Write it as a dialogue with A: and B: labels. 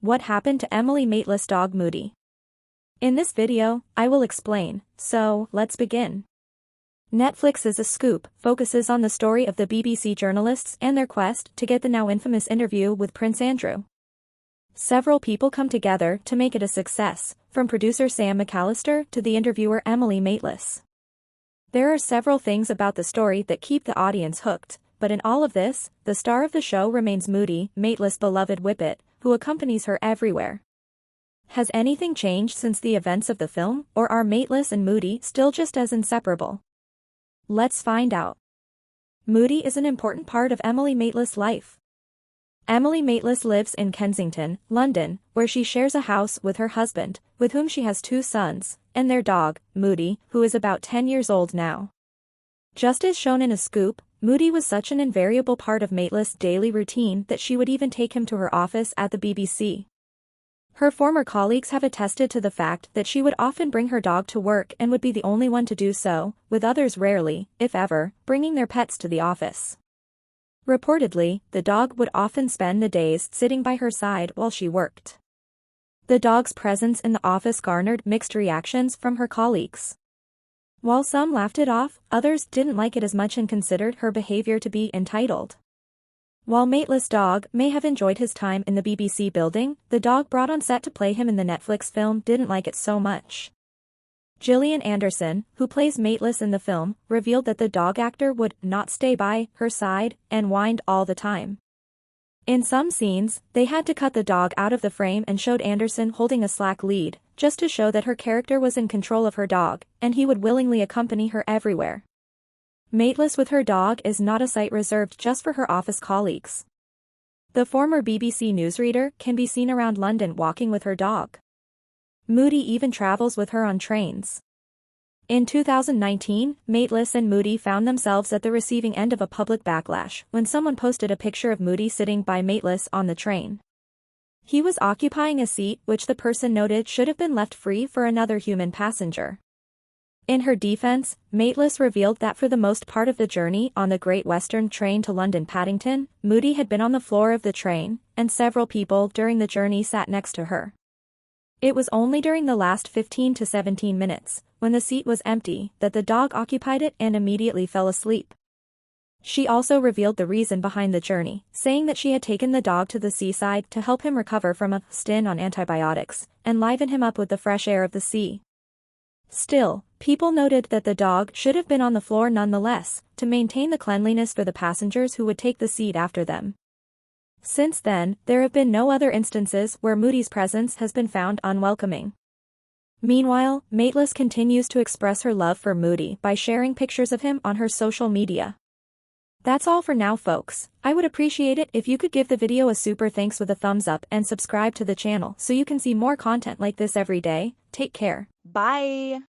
A: What happened to Emily Maitlis' dog Moody? In this video, I will explain, so let's begin. Netflix's Scoop focuses on the story of the BBC journalists and their quest to get the now infamous interview with Prince Andrew. Several people come together to make it a success, from producer Sam McAllister to the interviewer Emily Maitlis. There are several things about the story that keep the audience hooked, but in all of this, the star of the show remains Moody, Maitlis' beloved whippet, who accompanies her everywhere. Has anything changed since the events of the film, or are Maitlis and Moody still just as inseparable? Let's find out. Moody is an important part of Emily Maitlis' life. Emily Maitlis lives in Kensington, London, where she shares a house with her husband, with whom she has 2 sons, and their dog, Moody, who is about 10 years old now. Just as shown in a Scoop, Moody was such an invariable part of Maitlis' daily routine that she would even take him to her office at the BBC. Her former colleagues have attested to the fact that she would often bring her dog to work and would be the only one to do so, with others rarely, if ever, bringing their pets to the office. Reportedly, the dog would often spend the days sitting by her side while she worked. The dog's presence in the office garnered mixed reactions from her colleagues. While some laughed it off, others didn't like it as much and considered her behavior to be entitled. While Maitlis' dog may have enjoyed his time in the BBC building, the dog brought on set to play him in the Netflix film didn't like it so much. Gillian Anderson, who plays Maitlis in the film, revealed that the dog actor would not stay by her side and whined all the time. In some scenes, they had to cut the dog out of the frame and showed Anderson holding a slack lead, just to show that her character was in control of her dog, and he would willingly accompany her everywhere. Maitlis with her dog is not a sight reserved just for her office colleagues. The former BBC newsreader can be seen around London walking with her dog. Moody even travels with her on trains. In 2019, Maitlis and Moody found themselves at the receiving end of a public backlash when someone posted a picture of Moody sitting by Maitlis on the train. He was occupying a seat which the person noted should have been left free for another human passenger. In her defense, Maitlis revealed that for the most part of the journey on the Great Western train to London Paddington, Moody had been on the floor of the train, and several people during the journey sat next to her. It was only during the last 15 to 17 minutes, when the seat was empty, that the dog occupied it and immediately fell asleep. She also revealed the reason behind the journey, saying that she had taken the dog to the seaside to help him recover from a stint on antibiotics, and liven him up with the fresh air of the sea. Still, people noted that the dog should have been on the floor nonetheless, to maintain the cleanliness for the passengers who would take the seat after them. Since then, there have been no other instances where Moody's presence has been found unwelcoming. Meanwhile, Maitlis continues to express her love for Moody by sharing pictures of him on her social media. That's all for now, folks. I would appreciate it if you could give the video a super thanks with a thumbs up and subscribe to the channel so you can see more content like this every day. Take care.
B: Bye.